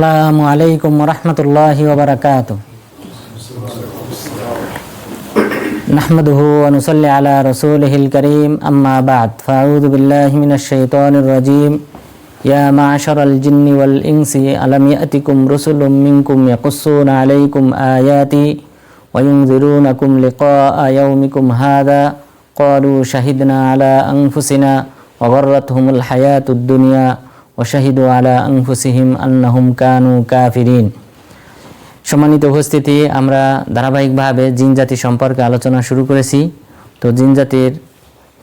আসসালামু আলাইকুম ওরহমতুল্লাহি ওয়াবারাকাতুহু। নাহমাদুহু ওয়া নুসাল্লি আলা রাসূলিহিল কারীম, আম্মা বা'দ। ফাআউযু বিল্লাহি মিনাশ শাইতানির রাজীম। ইয়া মা'শারাল জিন্নি ওয়াল ইনসি আলাম ইয়াতিকুম রুসুলুম মিনকুম ইয়াকুসসুনা আলাইকুম আয়াতি ওয়া ইউনযিরুনাকুম লিকাআ ইয়াউমিকুম হাযা ক্বালু শাহিদনা আলা আনফুসিনা ওয়া গাররাতহুমুল হায়াতুদ দুনিয়া ওয়াশাহিদু আলা আনফুসিহিম আন্নাহুম কানু কাফিরিন। সম্মানিত উপস্থিতি, আমরা ধারাবাহিকভাবে জিন জাতি সম্পর্কে আলোচনা শুরু করেছি। তো জিন জাতির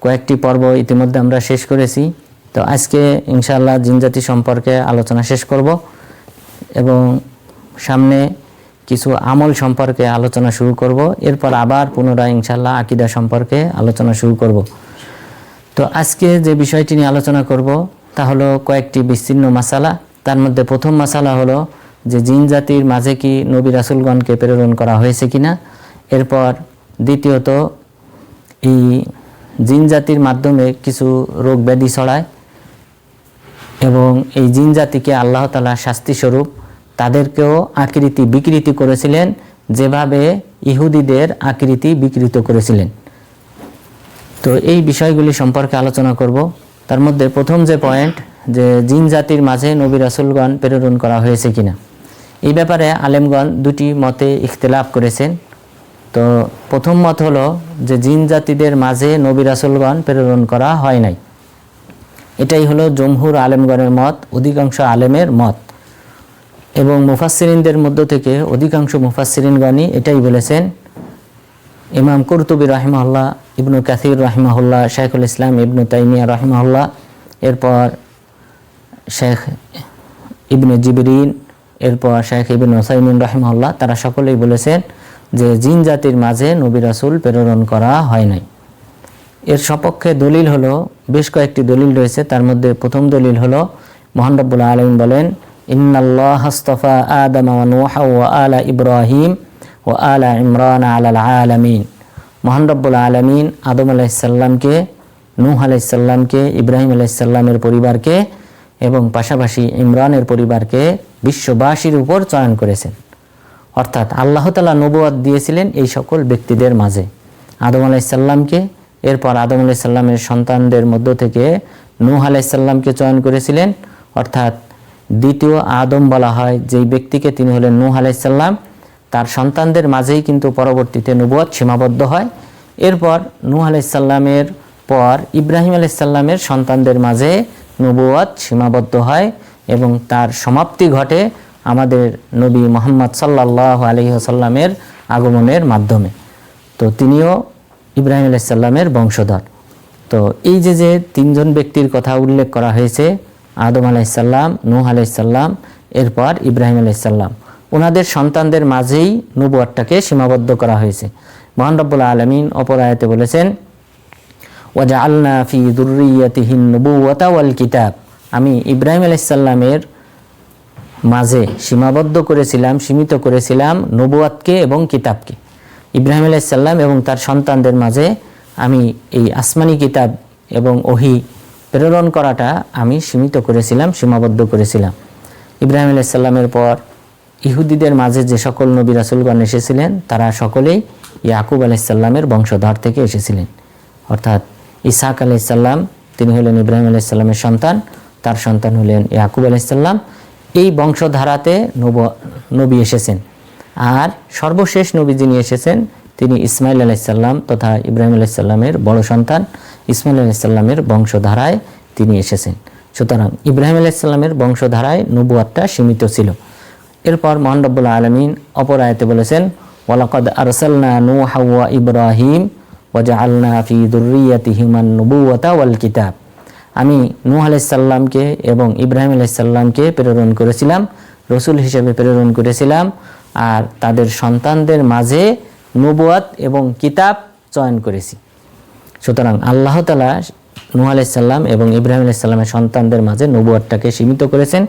কয়েকটি পর্ব ইতিমধ্যে আমরা শেষ করেছি। তো আজকে ইনশাআল্লাহ জিন জাতি সম্পর্কে আলোচনা শেষ করব এবং সামনে কিছু আমল সম্পর্কে আলোচনা শুরু করব। এরপর আবার পুনরায় ইনশাআল্লাহ আকীদা সম্পর্কে আলোচনা শুরু করব। তো আজকে যে বিষয়টি নিয়ে আলোচনা করব তা হলো কয়েকটি বিচ্ছিন্ন মাসালা। তার মধ্যে প্রথম মাসালা হলো যে জিন জাতির মাঝে কি নবী রাসূলগণকে প্রেরণ করা হয়েছে কিনা। এরপর দ্বিতীয়ত, এই জিন জাতির মাধ্যমে কিছু রোগ ব্যাধি ছড়ায় এবং এই জিন জাতিকে আল্লাহ তাআলা শাস্তিস্বরূপ তাদেরকেও আকৃতি বিকৃতি করেছিলেন, যেভাবে ইহুদিদের আকৃতি বিকৃত করেছিলেন। তো এই বিষয়গুলি সম্পর্কে আলোচনা করব। তার মধ্যে প্রথম যে পয়েন্ট, যে জিন জাতির মাঝে নবী রাসূলগণ প্রেরণ করা হয়েছে কিনা, এই ব্যাপারে আলেমগণ দুটি মতে ইখতিলাফ করেছেন। তো প্রথম মত হলো যে জিন জাতিদের মাঝে নবী রাসূলগণ প্রেরণ করা হয় নাই। এটাই হলো জমহুর আলেমগণের মত, অধিকাংশ আলেমের মত। এবং মুফাসসিরিনদের মধ্য থেকে অধিকাংশ মুফাসসিরিনগণই এটাই বলেছেন। ইমাম কুরতুবী রাহিমাহুল্লাহ, ইবনু কাসির রাহিমাহুল্লাহ, শাইখুল ইসলাম ইবনু তাইমিয়া রাহিমাহুল্লাহ, এরপর শেখ ইবনে জিবরিন, এরপর শেখ ইবনে উসাইমিন রাহিমাহুল্লাহ, তারা সকলেই বলেছেন যে জিন জাতির মাঝে নবী রাসূল প্রেরণ করা হয় নাই। এর সপক্ষে দলিল হলো, বেশ কয়েকটি দলিল রয়েছে। তার মধ্যে প্রথম দলিল হলো মহান রব্বুল আলামিন বলেন, ইন্নাল্লাহা আস্তাফা আদামা ওয়া নূহা ওয়া আলা ইব্রাহিম ওয়া আলা ইমরান আলাল আলামিন। মহান রব্বুল আলামিন আদম আলাইহিস সালামকে, নূহ আলাইহিস সালামকে, ইব্রাহিম আলাইহিস সালামের পরিবারকে এবং পাশাপাশি ইমরানের পরিবারকে বিশ্ববাসীর উপর চয়ন করেছেন। অর্থাৎ আল্লাহ তাআলা নবুয়ত দিয়েছিলেন এই সকল ব্যক্তিদের মাঝে। আদম আলাইহিস সালামকে, এরপর আদম আলাইহিস সালামের সন্তানদের মধ্য থেকে নূহ আলাইহিস সালামকে চয়ন করেছিলেন। অর্থাৎ দ্বিতীয় আদম বলা হয় যেই ব্যক্তিকে, তিনি হলেন নূহ আলাইহিস সালাম। তার সন্তানদের মাঝেই কিন্তু পরবর্তীতে নবুয়ত সীমাবদ্ধ হয়। এরপর নূহ আলাইহিস সালামের পর ইব্রাহিম আলাইহিস সালামের সন্তানদের মাঝে নবুয়ত সীমাবদ্ধ হয় এবং তার সমাপ্তি ঘটে আমাদের নবী মুহাম্মদ সাল্লাল্লাহু আলাইহি ওয়াসাল্লামের আগমনের মাধ্যমে। তো তিনিও ইব্রাহিম আলাইহিস সালামের বংশধর। তো এই যে তিনজন ব্যক্তির কথা উল্লেখ করা হয়েছে, আদম আলাইহিস সালাম, নূহ আলাইহিস সালাম, এরপর ইব্রাহিম আলাইহিস সালাম, ওনাদের সন্তানদের মাঝেই নবুয়তটাকে সীমাবদ্ধ করা হয়েছে। মহান রব্বুল আলামিন অপর আয়াতে বলেছেন, ওয়াজআলনা ফি যুররিয়াতিহিন নুবুওয়াতা ওয়াল কিতাব। আমি ইব্রাহিম আলাইহিস সালামের মাঝে সীমাবদ্ধ করেছিলাম, সীমিত করেছিলাম নবুয়তকে এবং কিতাবকে। ইব্রাহিম আলাইহিস সালাম এবং তার সন্তানদের মাঝে আমি এই আসমানি কিতাব এবং ওহী প্রেরণ করাটা আমি সীমিত করেছিলাম, সীমাবদ্ধ করেছিলাম। ইব্রাহিম আলাইহিস সালামের পর ইহুদিদের মাঝে যে সকল নবী রাসূলগণ এসেছিলেন তারা সকলেই ইয়াকুব আলাইহিস সালামের বংশধর থেকে এসেছিলেন। অর্থাৎ ইসহাক আলাইহিস সালাম, তিনি হলেন ইব্রাহিম আলাইহিস সালামের সন্তান, তার সন্তান হলেন ইয়াকুব আলাইহিস সালাম। এই বংশধারাতে নবী এসেছেন। আর সর্বশেষ নবী যিনি এসেছেন তিনি ইসমাইল আলাইহিস সালাম তথা ইব্রাহিম আলাইহিস সালামের বড় সন্তান ইসমাইল আলাইহিস সালামের বংশধারায় তিনি এসেছেন। সুতরাং ইব্রাহিম আলাইহিস সালামের বংশধারায় নবুয়তটা সীমিত ছিল। এরপর মহান রব্বুল আলামিন অপর আয়াতে বলেছেন, ওয়ালাকাদ আরসালনা নূহা ওয়া ইব্রাহিম ওয়াজআলনা ফি যুররিয়াতিহিমান নুবুওয়াতা ওয়াল কিতাব। আমি নূহ আলাইহিস সালামকে এবং ইব্রাহিম আলাইহিস সালামকে প্রেরণ করেছিলাম, রসুল হিসেবে প্রেরণ করেছিলাম, আর তাদের সন্তানদের মাঝে নবুয়ত এবং কিতাব চয়ন করেছি। সুতরাং আল্লাহ তাআলা নূহ আলাইহিস সালাম এবং ইব্রাহিম আলাইহিস সালামের সন্তানদের মাঝে নবুয়তটাকে সীমিত করেছেন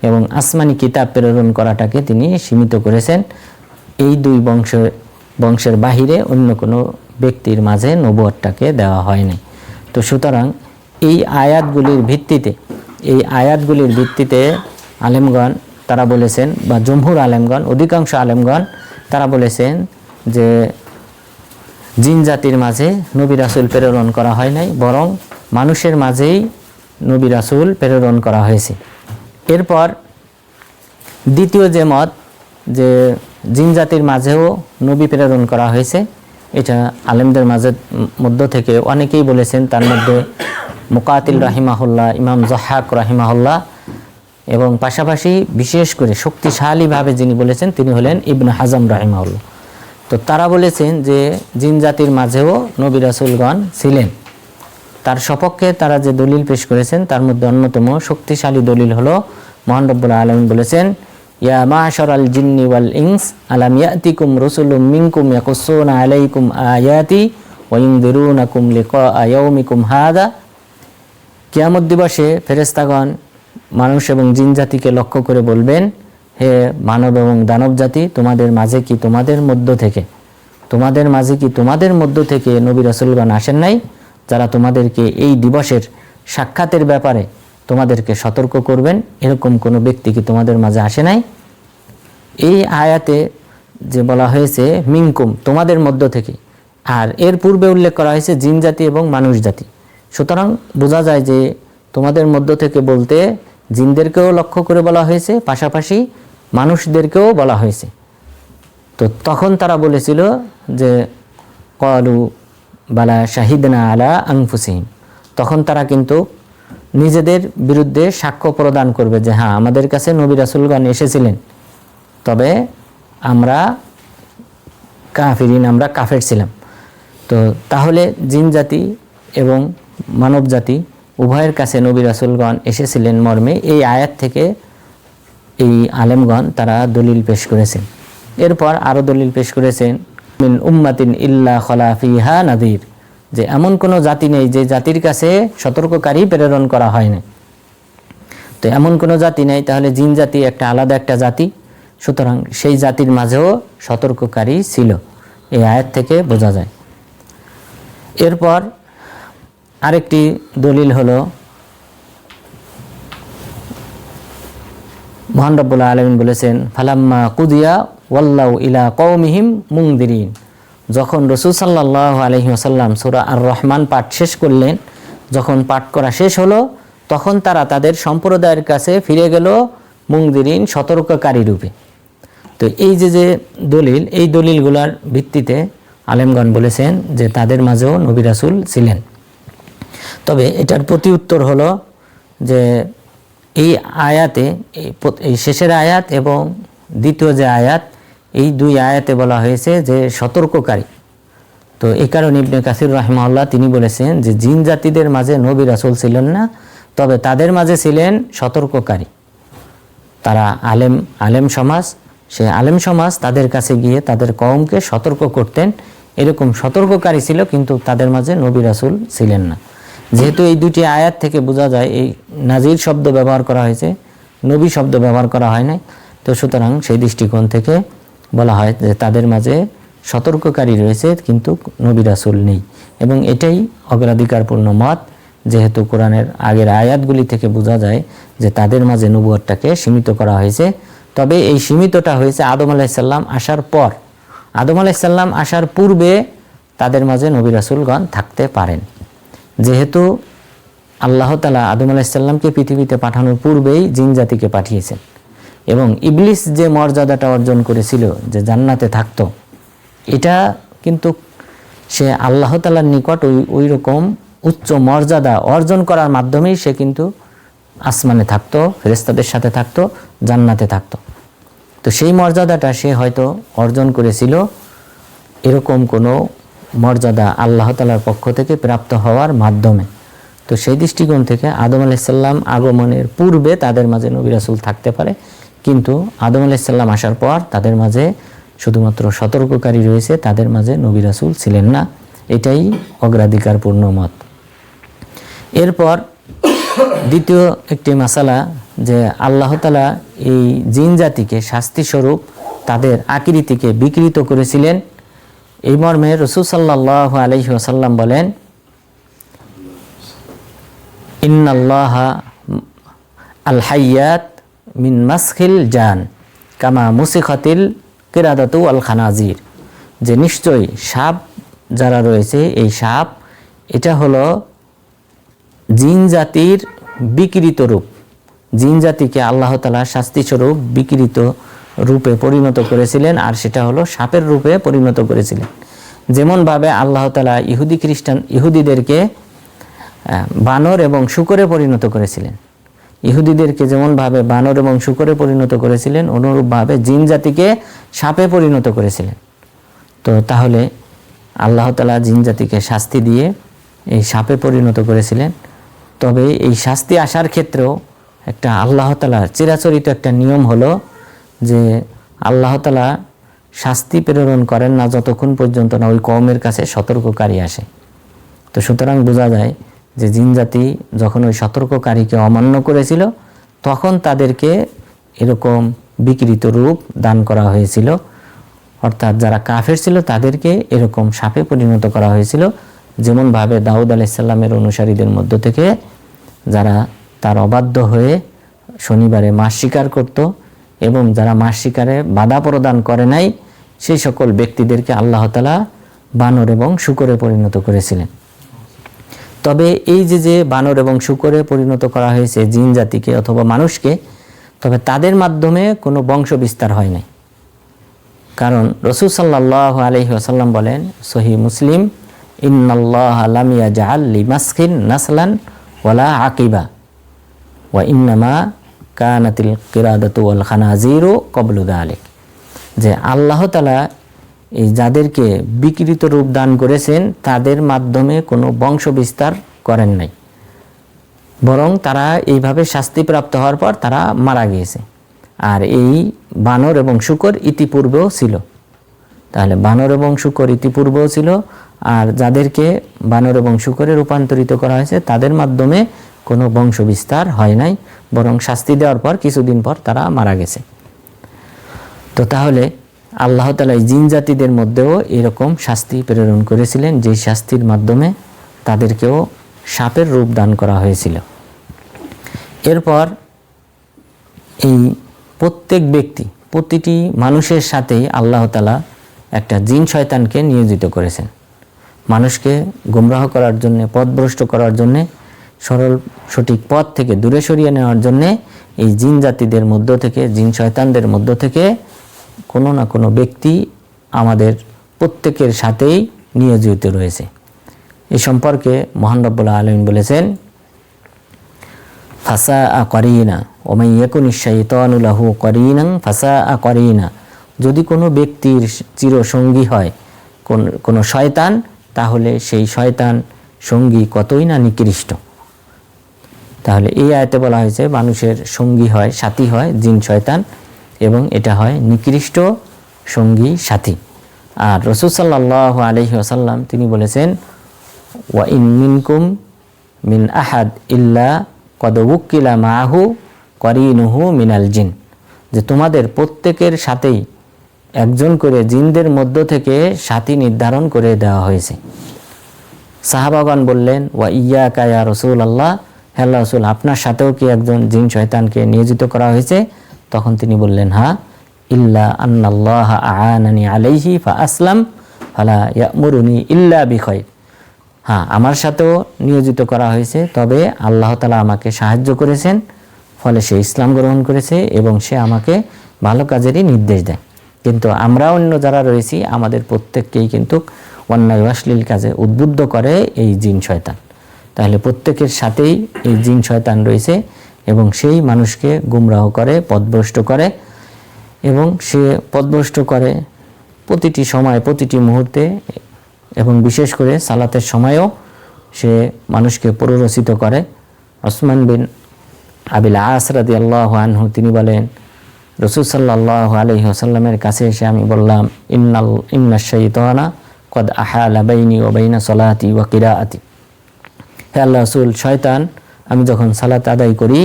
এবং আসমানি কিতাব প্রেরণ করাটাকে তিনি সীমিত করেছেন। এই দুই বংশের বাহিরে অন্য কোনো ব্যক্তির মাঝে নবুয়তটাকে দেওয়া হয়নি। তো সুতরাং এই আয়াতগুলির ভিত্তিতে আলেমগণ তারা বলেছেন, বা জমহুর আলেমগণ, অধিকাংশ আলেমগণ তারা বলেছেন যে জিন জাতির মাঝে নবী রাসূল প্রেরণ করা হয় নাই, বরং মানুষের মাঝেই নবী রাসূল প্রেরণ করা হয়েছে। এরপর দ্বিতীয় যে মত, যে জিন জাতির মাঝেও নবী প্রেরণ করা হয়েছে, এটা আলেমদের মধ্য থেকে অনেকেই বলেছেন। তার মধ্যে মুকাতিল রাহিমাহুল্লাহ, ইমাম যহাক রাহিমাহুল্লাহ, এবং পাশাপাশি বিশেষ করে শক্তিশালীভাবে যিনি বলেছেন তিনি হলেন ইবনে হাজম রাহিমাহুল্লাহ। তো তারা বলেছেন যে জিন জাতির মাঝেও নবী রাসূলগণ ছিলেন। তার সপক্ষে তারা যে দলিল পেশ করেছেন তার মধ্যে অন্যতম শক্তিশালী দলিল হলো মহান রব্বুল আলামিন বলেছেন, ইয়া মা'শারাল জিন্নি ওয়াল ইনস আলাম ইয়াতিকুম রাসূলুম মিনকুম ইয়াকুসুনা আলাইকুম আয়াতি ওয়া ইনদিরুনাকুম লিকা ইয়াউমিকুম হাদা। কিয়ামত দিবসে ফেরেশতাগণ মানুষ এবং জিন জাতিকে লক্ষ্য করে বলবেন, হে মানব এবং দানব জাতি, তোমাদের মাঝে কি তোমাদের মধ্য থেকে নবী রাসূলগণ আসেন নাই, যারা তোমাদেরকে এই দিবসের সাক্ষাতের ব্যাপারে তোমাদেরকে সতর্ক করবেন? এরকম কোনো ব্যক্তি কি তোমাদের মাঝে আসে নাই? এই আয়াতে যে বলা হয়েছে মিনকুম, তোমাদের মধ্য থেকে, আর এর পূর্বে উল্লেখ করা হয়েছে জিন জাতি এবং মানুষ জাতি। সুতরাং বোঝা যায় যে তোমাদের মধ্য থেকে বলতে জিনদেরকেও লক্ষ্য করে বলা হয়েছে, পাশাপাশি মানুষদেরকেও বলা হয়েছে। তো তখন তারা বলেছিল যে ক্বালু বালা শাহিদনা আলা আনফুসিহিম, তখন তারা কিন্তু নিজেদের বিরুদ্ধে সাক্ষ্য প্রদান করবে যে হ্যাঁ, আমাদের কাছে নবী রাসূলগণ এসেছিলেন, তবে আমরা কাফিরিন, আমরা কাফের ছিলাম। তো তাহলে জিন জাতি এবং মানব জাতি উভয়ের কাছে নবী রাসূলগণ এসেছিলেন মর্মে এই আয়াত থেকে এই আলেমগণ তারা দলিল পেশ করেছেন। এরপর আরও দলিল পেশ করেছেন, মিন উম্মাতিন ইল্লা খলা ফিহা নাযীর, যে এমন কোনো জাতি নেই যে জাতির কাছে সতর্ককারী প্রেরণ করা হয় না। তো এমন কোনো জাতি নেই, তাহলে জিন জাতি একটা আলাদা একটা জাতি, সুতরাং সেই জাতির মাঝেও সতর্ককারী ছিল, এই আয়াত থেকে বোঝা যায়। এরপর আরেকটি দলিল হলো মহান রব্বুল আলামিন বলেছেন, ফালাম্মা কুদিয়া ওয়াল্লাউ ইলা কওমিহিম মুনদিরিন, যখন রাসূল সাল্লাল্লাহু আলাইহি ওয়াসাল্লাম সূরা আর রহমান পাঠ শেষ করলেন, যখন পাঠ করা শেষ হলো, তখন তারা তাদের সম্প্রদায়ের কাছে ফিরে গেল মুনদিরিন, সতর্ককারী রূপে। তো এই যে দলিল, এই দলিলগুলোর ভিত্তিতে আলেমগণ বলেছেন যে তাদের মাঝেও নবী রাসূল ছিলেন। তবে এটার প্রতি উত্তর হলো যে এই আয়াতে, এই শেষের আয়াত এবং দ্বিতীয় যে আয়াত, এই দুই আয়াতে বলা হয়েছে যে সতর্ককারী। তো এই কারণে ইবনে কাসির রাহিমাহুল্লাহ তিনি বলেছেন যে জিন জাতিদের মাঝে নবী রাসূল ছিলেন না, তবে তাদের মাঝে ছিলেন সতর্ককারী। তারা আলেম সমাজ, সে আলেম সমাজ তাদের কাছে গিয়ে তাদের কওমকে সতর্ক করতেন, এরকম সতর্ককারী ছিল, কিন্তু তাদের মাঝে নবী রাসূল ছিলেন না। যেহেতু এই দুটি আয়াত থেকে বোঝা যায় এই নাজির শব্দ ব্যবহার করা হয়েছে, নবী শব্দ ব্যবহার করা হয় নাই, তো সুতরাং সেই দৃষ্টিকোণ থেকে বলা হয় যে তাদের মাঝে সতর্ককারী রয়েছে কিন্তু নবী রাসূল নেই। এবং এটাই অগ্রাধিকারপূর্ণ মত, যেহেতু কোরআনের আগের আয়াতগুলি থেকে বোঝা যায় যে তাদের মাঝে নবুয়তটাকে সীমিত করা হয়েছে। তবে এই সীমিতটা হয়েছে আদম আলাইহিস সালাম আসার পর। আদম আলাইহিস সালাম আসার পূর্বে তাদের মাঝে নবী রাসূলগণ থাকতে পারেন, যেহেতু আল্লাহ তাআলা আদম আলাইহিস সালামকে পৃথিবীতে পাঠানোর পূর্বেই জিন জাতিকে পাঠিয়েছেন। এবং ইবলিস যে মর্যাদাটা অর্জন করেছিল যে জান্নাতে থাকতো, এটা কিন্তু সে আল্লাহ তাআলার নিকট ওই রকম উচ্চ মর্যাদা অর্জন করার মাধ্যমেই সে কিন্তু আসমানে থাকতো, ফেরেশতাদের সাথে থাকতো, জান্নাতে থাকতো। তো সেই মর্যাদাটা সে হয়তো অর্জন করেছিল, এরকম কোনো মর্যাদা আল্লাহ তাআলার পক্ষ থেকে প্রাপ্ত হওয়ার মাধ্যমে। তো সেই দৃষ্টিকোণ থেকে আদম আলাইহিস সালাম আগমনের পূর্বে তাদের মাঝে নবী রাসূল থাকতে পারে, কিন্তু আদম আলাইহিস সালাম আসার পর তাদের মাঝে শুধুমাত্র সতর্ককারী রয়েছে, তাদের মাঝে নবী রাসূল ছিলেন না। এটাই অগ্রাধিকারপূর্ণ মত। এরপর দ্বিতীয় একটি মাসালা, যে আল্লাহ তাআলা এই জিন জাতিকে শাস্তিস্বরূপ তাদের আকৃতিকে বিকৃত করেছিলেন। এই মর্মে রাসূল সাল্লাল্লাহু আলাইহি ওয়াসাল্লাম বলেন, ইন্নাল্লাহা আল হাইয়াত মিন মাসখিল জান কামা মুসিখাতিল কিরাদাতু আল খানাজির, যে নিশ্চয়ই সাপ যারা রয়েছে, এই সাপ এটা হলো জিন জাতির বিকৃত রূপ। জিন জাতিকে আল্লাহ তাআলা শাস্তিস্বরূপ বিকৃত রূপে পরিণত করেছিলেন, আর সেটা হলো সাপের রূপে পরিণত করেছিলেন। যেমনভাবে আল্লাহ তাআলা ইহুদিদেরকে বানর এবং শূকরে পরিণত করেছিলেন, ইহুদিদেরকে যেমনভাবে বানর এবং শূকরে পরিণত করেছিলেন, অনুরূপভাবে জিন জাতিকে সাপে পরিণত করেছিলেন। তো তাহলে আল্লাহ তাআলা জিন জাতিকে শাস্তি দিয়ে এই সাপে পরিণত করেছিলেন। তবে এই শাস্তি আসার ক্ষেত্রেও একটা আল্লাহ তাআলার চিরাচরিত একটা নিয়ম হলো যে আল্লাহ তাআলা শাস্তি প্রেরণ করেন না যতক্ষণ পর্যন্ত না ওই কওমের কাছে সতর্ককারী আসে। তো সুতরাং বোঝা যায় যে জিন জাতি যখন ওই সতর্ককারীকে অমান্য করেছিল, তখন তাদেরকে এরকম বিকৃত রূপ দান করা হয়েছিল। অর্থাৎ যারা কাফের ছিল তাদেরকে এরকম সাপে পরিণত করা হয়েছিল। যেমনভাবে দাউদ আলাইহিস সালামের অনুসারীদের মধ্য থেকে যারা তার অবাধ্য হয়ে শনিবারে মাছ শিকার করত এবং যারা মাছ শিকারে বাধা প্রদান করে নাই, সেই সকল ব্যক্তিদেরকে আল্লাহ তাআলা বানর এবং শূকরে পরিণত করেছিলেন। তবে এই যে বানর এবং শূকরে পরিণত করা হয়েছে জিন জাতিকে অথবা মানুষকে, তবে তাদের মাধ্যমে কোনো বংশ বিস্তার হয় নাই। কারণ রাসূল সাল্লাল্লাহু আলাইহি ওয়াসাল্লাম বলেন, সহিহ মুসলিম, ইন্নাল্লাহা লাম ইয়াজআল লিমাসখিন নাসলান ওয়ালা আকিবা ওয়া ইন্নামা কানাতিল কিরাদাতু ওয়াল খানাজিরু ক্বাবলু যালিক, যে আল্লাহ তাআলা এই যাদেরকে বিকৃত রূপ দান করেছেন তাদের মাধ্যমে কোনো বংশ বিস্তার করেন নাই, বরং তারা এইভাবে শাস্তিপ্রাপ্ত হওয়ার পর তারা মারা গিয়েছে। আর এই বানর এবং শূকর ইতিপূর্বেও ছিল। তাহলে বানর এবং শূকর ইতিপূর্বেও ছিল, আর যাদেরকে বানর এবং শূকরে রূপান্তরিত করা হয়েছে তাদের মাধ্যমে কোনো বংশ বিস্তার হয় নাই, বরং শাস্তি দেওয়ার পর কিছুদিন পর তারা মারা গেছে। তো তাহলে আল্লাহ তাআলা জিন জাতিদের মধ্যেও এরকম শাস্তি প্রেরণ করেছিলেন, যে শাস্তির মাধ্যমে তাদেরকেও সাপের রূপ দান করা হয়েছিল। এরপর এই প্রত্যেক ব্যক্তি, প্রতিটি মানুষের সাথেই আল্লাহ তাআলা একটা জিন শয়তানকে নিয়োজিত করেছেন, মানুষকে গুমরাহ করার জন্যে, পথভ্রষ্ট করার জন্যে, সরল সঠিক পথ থেকে দূরে সরিয়ে নেওয়ার জন্যে এই জিন জাতিদের মধ্য থেকে, জিন শয়তানদের মধ্য থেকে কোনো না কোনো ব্যক্তি আমাদের প্রত্যেকের সাথেই নিয়োজিত রয়েছে। এই সম্পর্কে মহান রব্বুল আলামিন বলেছেন, ফাসাআ করিনা ওয়া মান ইয়াকুনিশ শাইতানু লাহু করিনান ফাসাআ করিনা, যদি কোনো ব্যক্তির চিরসঙ্গী হয় কোনো শয়তান, তাহলে সেই শয়তান সঙ্গী কতই না নিকৃষ্ট। তাহলে এই আয়াতে বলা হয়েছে মানুষের সঙ্গী হয়, সাথী হয় জিন শয়তান, এবং এটা হয় নিকৃষ্ট সঙ্গী সাথী। আর রাসূল সাল্লাল্লাহু আলাইহি ওয়াসাল্লাম তিনি বলেছেন, ওয়া ইন মিনকুম মিন আহাদ ইল্লা কদ উকিলা মাহু করিনুহু মিনাল জিন, যে তোমাদের প্রত্যেকের সাথেই একজন করে জিনদের মধ্য থেকে সাথী নির্ধারণ করে দেওয়া হয়েছে। সাহাবাগণ বললেন, ওয়া ইয়্যাকা ইয়া রাসূলুল্লাহ, হে আল্লাহর রাসূল, আপনার সাথেও কি একজন জিন শয়তানকে নিয়োজিত করা হয়েছে? তখন তিনি বললেন, হ্যাঁ, ইল্লা আন্নাল্লাহা আ'আনানি আলাইহি ফা আসলাম ফালা ইয়ামুরুনি ইল্লা বিখাইর, হ্যাঁ, আমার সাথেও নিয়োজিত করা হয়েছে, তবে আল্লাহ তাআলা আমাকে সাহায্য করেছেন, ফলে সে ইসলাম গ্রহণ করেছে এবং সে আমাকে ভালো কাজেরই নির্দেশ দেয়। কিন্তু আমরা অন্য যারা রয়েছি আমাদের প্রত্যেককেই কিন্তু অন্যায় অশ্লীল কাজে উদ্বুদ্ধ করে এই জিন শয়তান। তাহলে প্রত্যেকের সাথেই এই জিন শয়তান রয়েছে এবং সেই মানুষকে গুমরাহ করে, পথভ্রষ্ট করে, এবং সে পথভ্রষ্ট করে প্রতিটি সময়, প্রতিটি মুহূর্তে, এবং বিশেষ করে সালাতের সময়ও সে মানুষকে প্ররোচিত করে। ওসমান বিন আবিল আস রাদিয়াল্লাহু আনহু তিনি বলেন, রাসূল সাল্লাল্লাহু আলাইহি ওয়াসাল্লামের কাছে এসে আমি বললাম, ইন্নাশ শাইতানা কদ আহালা বাইনি ওয়া বাইনা সালাতি ওয়া কিরাআতি, হে আল্লাহর রাসূল, শয়তান আমি যখন সালাত আদায় করি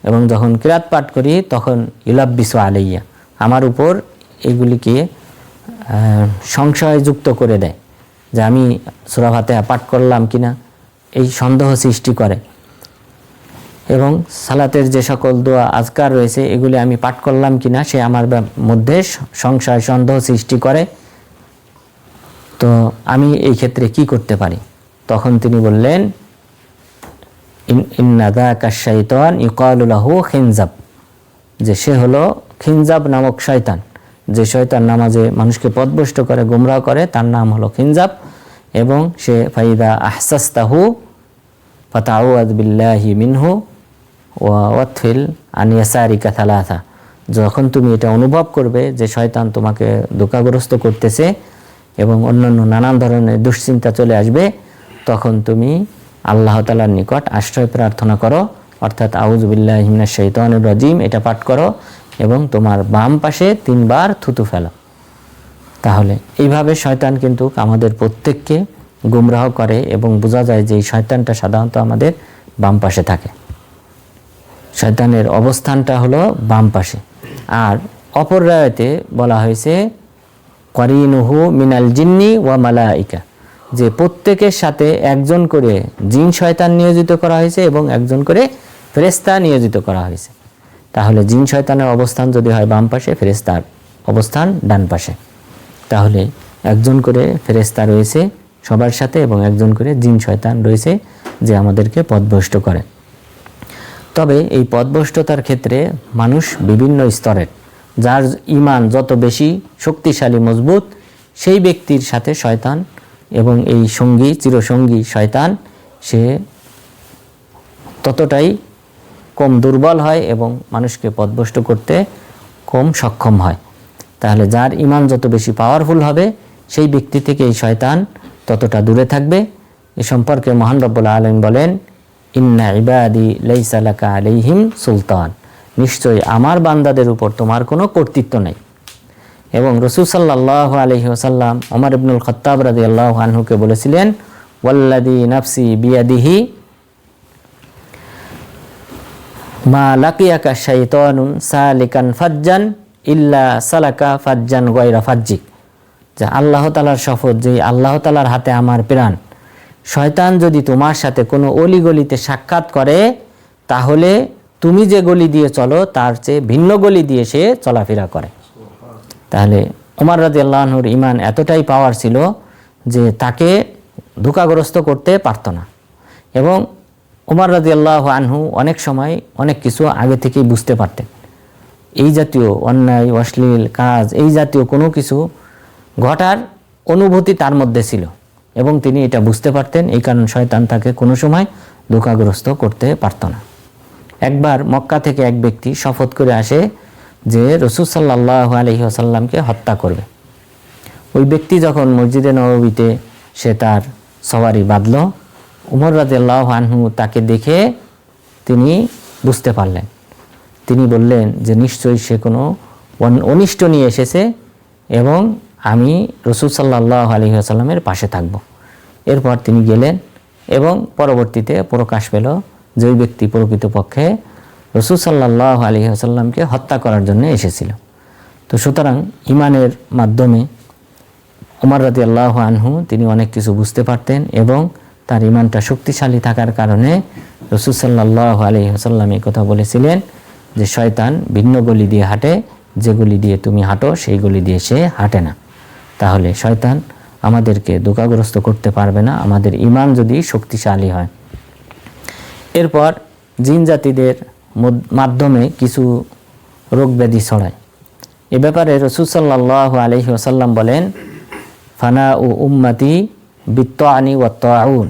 এবং যখন কিরাত পাঠ করি তখন ইউলাব্বিসু আলাইয়া, আমার উপর এগুলিকে সংশয়যুক্ত করে দেয় যে আমি সূরা ফাতিহা পাঠ করলাম কিনা, এই সন্দেহ সৃষ্টি করে। এবং সালাতের যে সকল দোয়া আজকার রয়েছে এগুলি আমি পাঠ করলাম কিনা সে আমার মধ্যে সংশয় সন্দেহ সৃষ্টি করে, তো আমি এই ক্ষেত্রে কি করতে পারি? তখন তিনি বললেন, ইন্না যাকা শাইতান ইউকালু লাহু খিনজাব, যে সে হলো খিনজাব নামক শয়তান, যে শয়তান নামাজে মানুষকে পথভ্রষ্ট করে, গোমরাহ করে, তার নাম হলো খিনজাব। এবং সে ফাইদা আহসাস্তাহু ফাতাউযাদ বিল্লাহি মিনহু ওয়া ওয়াতফিল আন ইয়াসারিকা থালাথা, যখন তুমি এটা অনুভব করবে যে শয়তান তোমাকে ধোঁকাগ্রস্ত করতেছে এবং অন্যান্য নানান ধরনের দুশ্চিন্তা চলে আসবে, তখন তুমি আল্লাহ তাআলার নিকট আশ্রয় প্রার্থনা করো, অর্থাৎ আউযু বিল্লাহি মিনাশ শাইতানির রাজিম এটা পাঠ করো এবং তোমার বাম পাশে 3 বার থুতু ফেলো। তাহলে এইভাবে শয়তান কিন্তু আমাদের প্রত্যেককে গুমরাহ করে এবং বোঝা যায় যে এই শয়তানটা সাধারণত আমাদের বাম পাশে থাকে, শয়তানের অবস্থানটা হলো বাম পাশে। আর অপর রায়তে বলা হয়েছে করিনুহু মিনাল জিন্নি ওয়া মালাইকা, যে প্রত্যেকের সাথে একজন করে জিন শয়তান নিয়োজিত করা হয়েছে এবং একজন করে ফেরেশতা নিয়োজিত করা হয়েছে। তাহলে জিন শয়তানের অবস্থান যদি হয় বাম পাশে, ফেরেশতার অবস্থান ডান পাশে, তাহলে একজন করে ফেরেশতা রয়েছে সবার সাথে এবং একজন করে জিন শয়তান রয়েছে যে আমাদেরকে পথভ্রষ্ট করে। তবে এই পথভ্রষ্টতার ক্ষেত্রে মানুষ বিভিন্ন স্তরের, যার ঈমান যত বেশি শক্তিশালী মজবুত সেই ব্যক্তির সাথে শয়তান এবং এই সঙ্গী চিরসঙ্গী শয়তান সে ততটাই কম দুর্বল হয় এবং মানুষকে পথভ্রষ্ট করতে কম সক্ষম হয়। তাহলে যার ঈমান যত বেশি পাওয়ারফুল হবে সেই ব্যক্তি থেকে এই শয়তান ততটা দূরে থাকবে। এ সম্পর্কে মহান রব্বুল আলামিন বলেন, ইন্না ইবাদি লাইসা লাকা আলাইহিম সুলতান, নিশ্চয়ই আমার বান্দাদের উপর তোমার কোনো কর্তৃত্ব নেই। এবং রাসূল সাল্লাল্লাহু আলাইহি ওয়াসাল্লাম ওমর ইবনুল খাত্তাব রাদিয়াল্লাহু আনহুকে বলেছিলেন, ওয়াল্লাযী নাফসি বিয়াদিহি মা লাকিয়াকা শাইতানুন সালিকান ফাজ্জান ইল্লা সালাকা ফাজ্জান গায়রা ফাজ্জিক, যে আল্লাহ তাআলার শপথ, যে আল্লাহ তাআলার হাতে আমার প্রাণ, শয়তান যদি তোমার সাথে কোনো অলিগলিতে সাক্ষাৎ করে তাহলে তুমি যে গলি দিয়ে চলো তার চেয়ে ভিন্ন গলি দিয়ে সে চলাফেরা করে। তাহলে ওমর রাদিয়াল্লাহু আনহুর ঈমান এতটাই পাওয়ার ছিল যে তাকে ধোঁকাগ্রস্ত করতে পারতো না। এবং ওমর রাদিয়াল্লাহু আনহু অনেক সময় অনেক কিছু আগে থেকেই বুঝতে পারতেন, এই জাতীয় অন্যায় অশ্লীল কাজ, এই জাতীয় কোনো কিছু ঘটার অনুভূতি তার মধ্যে ছিল এবং তিনি এটা বুঝতে পারতেন, এই কারণে শয়তান তাকে কোনো সময় ধোঁকাগ্রস্ত করতে পারত না। একবার মক্কা থেকে এক ব্যক্তি শপথ করে আসে যে রাসূল সাল্লাল্লাহু আলাইহি ওয়াসাল্লামকে হত্যা করবে। ওই ব্যক্তি যখন মসজিদে নববীতে সে তার সওয়ারি বাঁধল, উমর রাদিয়াল্লাহু আনহু তাকে দেখে তিনি বুঝতে পারলেন, তিনি বললেন যে নিশ্চয়ই সে কোনো অনিষ্ট নিয়ে এসেছে এবং আমি রাসূল সাল্লাল্লাহু আলাইহি ওয়াসাল্লামের পাশে থাকব। এরপর তিনি গেলেন এবং পরবর্তীতে প্রকাশ পেল যে ওই ব্যক্তি প্রকৃতপক্ষে রাসূল সাল্লাল্লাহু আলাইহি ওয়াসাল্লামকে হত্যা করার জন্য এসেছিল। তো সুতরাং ঈমানের মাধ্যমে ওমর রাদিয়াল্লাহু আনহু তিনি অনেক কিছু বুঝতে পারতেন এবং তার ঈমানটা শক্তিশালী থাকার কারণে রাসূল সাল্লাল্লাহু আলাইহি ওয়াসাল্লাম এই কথা বলেছিলেন যে শয়তান ভিন্ন গলি দিয়ে হাঁটে, যেগুলি দিয়ে তুমি হাঁটো সেই গলি দিয়ে সে হাঁটে না। তাহলে শয়তান আমাদেরকে ধোঁকাগ্রস্ত করতে পারবে না আমাদের ঈমান যদি শক্তিশালী হয়। এরপর জিন জাতিদের মাধ্যমে কিছু রোগ ব্যাধি ছড়ায়। এ ব্যাপারে রাসূল সাল্লাল্লাহু আলাইহি ওয়াসাল্লাম বলেন, ফানা ও উম্মতি বিত্তানি ওয়া তাউন,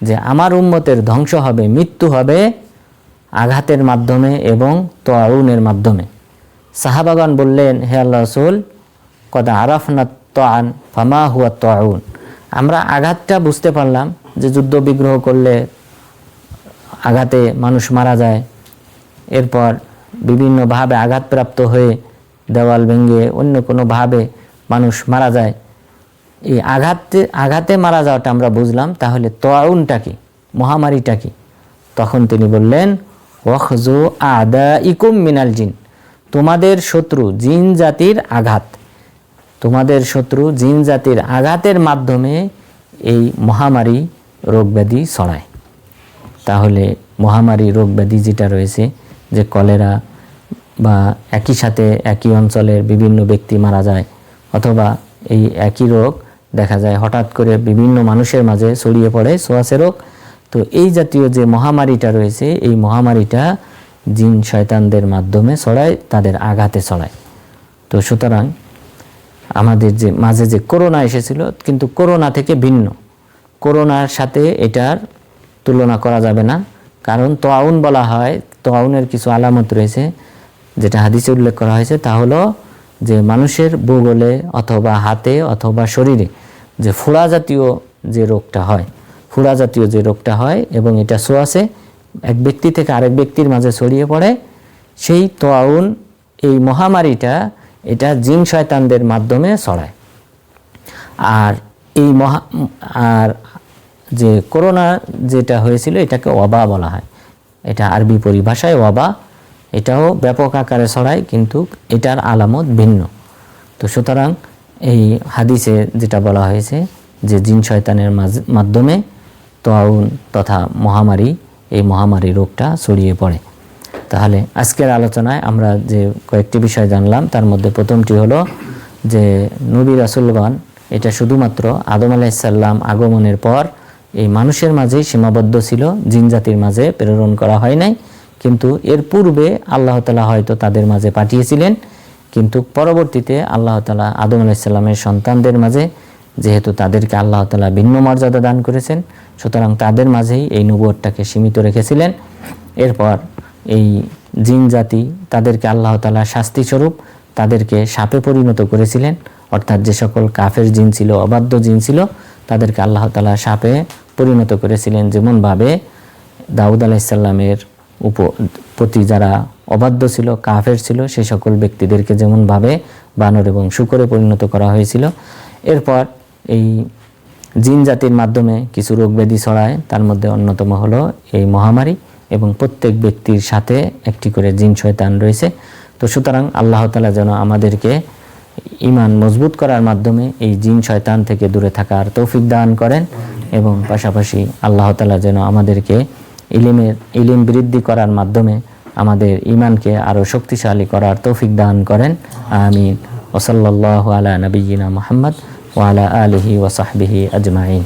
যে আমার উম্মতের ধ্বংস হবে, মৃত্যু হবে আঘাতের মাধ্যমে এবং তাউনের মাধ্যমে। সাহাবাগণ বললেন, হে আল্লাহর রাসূল, কদ আরাফনা তাআন ফামা হুয়া তাউন, আমরা আঘাতটা বুঝতে পারলাম যে যুদ্ধ বিগ্রহ করলে আঘাতে মানুষ মারা যায়, এরপর বিভিন্নভাবে আঘাতপ্রাপ্ত হয়ে দেওয়াল ভেঙে অন্য কোনোভাবে মানুষ মারা যায়। এই আঘাতে মারা যাওয়াটা আমরা বুঝলাম, তাহলে তাউনটা কি, মহামারীটা কি? তখন তিনি বললেন, ওয়াখজু আদাইকুম মিনাল জিন, তোমাদের শত্রু জিন জাতির আঘাত, তোমাদের শত্রু জিন জাতির আঘাতের মাধ্যমে এই মহামারী রোগ ব্যাধি ছড়ায়। তাহলে মহামারী রোগ ব্যাধি যেটা রয়েছে, যে কলেরা বা একই সাথে একই অঞ্চলের বিভিন্ন ব্যক্তি মারা যায়, অথবা এই একই রোগ দেখা যায় হঠাৎ করে বিভিন্ন মানুষের মাঝে ছড়িয়ে পড়ে, ছোঁয়াচে রোগ। তো এই জাতীয় যে মহামারীটা রয়েছে, এই মহামারীটা জিন শয়তানদের মাধ্যমে ছড়ায়, তাদের আঘাতে ছড়ায়। তো সুতরাং আমাদের যে মাঝে যে করোনা এসেছিল, কিন্তু করোনা থেকে ভিন্ন, করোনার সাথে এটার তুলনা করা যাবে না। কারণ তোয়াউন বলা হয়, তোয়াউনের কিছু আলামত রয়েছে যেটা হাদিসে উল্লেখ করা হয়েছে, তা হলো যে মানুষের বগলে অথবা হাতে অথবা শরীরে যে ফোড়া জাতীয় যে রোগটা হয়, ফোড়া জাতীয় যে রোগটা হয় এবং এটা ছোঁয়াচে এক ব্যক্তি থেকে আরেক ব্যক্তির মাঝে ছড়িয়ে পড়ে, সেই তোয়াউন, এই মহামারীটা এটা জিন শয়তানদের মাধ্যমে ছড়ায়। আর এই আর যে করোনা যেটা হয়েছিল, এটাকে ওয়াবা বলা হয়, এটা আরবি পরিভাষায় ওয়াবা। এটাও ব্যাপক আকারে ছড়ায়, কিন্তু এটার আলামত ভিন্ন। তো সুতরাং এই হাদিসে যেটা বলা হয়েছে যে জিন শয়তানের মাধ্যমে তোয়াউন তথা মহামারী, এই মহামারী রোগটা ছড়িয়ে পড়ে। তাহলে আজকের আলোচনায় আমরা যে কয়েকটি বিষয় জানলাম, তার মধ্যে প্রথমটি হলো যে নবী রাসূলগণ এটা শুধুমাত্র আদম আলাইহিস সালাম আগমনের পর এই মানুষের মাঝেই সীমাবদ্ধ ছিল, জিন জাতির মাঝে প্রেরণ করা হয় নাই। কিন্তু এর পূর্বে আল্লাহ তাআলা হয়তো তাদের মাঝে পাঠিয়েছিলেন, কিন্তু পরবর্তীতে আল্লাহ তাআলা আদম আলাইহিস সালামের সন্তানদের মাঝে, যেহেতু তাদেরকে আল্লাহ তাআলা ভিন্ন মর্যাদা দান করেছেন, সুতরাং তাদের মাঝেই এই নবুয়তটাকে সীমিত রেখেছিলেন। এরপর এই জিন জাতি, তাদেরকে আল্লাহ তাআলা শাস্তি স্বরূপ তাদেরকে সাপে পরিণত করেছিলেন, অর্থাৎ যে সকল কাফের জিন ছিল, অবাধ্য জিন ছিল, তাদেরকে আল্লাহ তাআলা সাপে পরিণত করেছিলেন। যেমনভাবে দাউদ আলাইহিস সালামের প্রতি যারা অবাধ্য ছিল, কাফের ছিল, সেই সকল ব্যক্তিদেরকে যেমনভাবে বানর এবং শূকরে পরিণত করা হয়েছিল। এরপর এই জিন জাতির মাধ্যমে কিছু রোগ ব্যাধি ছড়ায়, তার মধ্যে অন্যতম হলো এই মহামারী, এবং প্রত্যেক ব্যক্তির সাথে একটি করে জিন শয়তান রয়েছে। তো সুতরাং আল্লাহ তাআলা যেন আমাদেরকে ঈমান মজবুত করার মাধ্যমে এই জিন শয়তান থেকে দূরে থাকার তৌফিক দান করেন, এবং পাশাপাশি আল্লাহ তাআলা যেন আমাদেরকে ইলম বৃদ্ধি করার মাধ্যমে আমাদের ঈমানকে আরও শক্তিশালী করার তৌফিক দান করেন। আমিন। ওয়া সাল্লাল্লাহু আলা নবিয়্যিনা মুহাম্মদ ওয়া আলা আলিহি ওয়া সাহবিহি আজমাইন।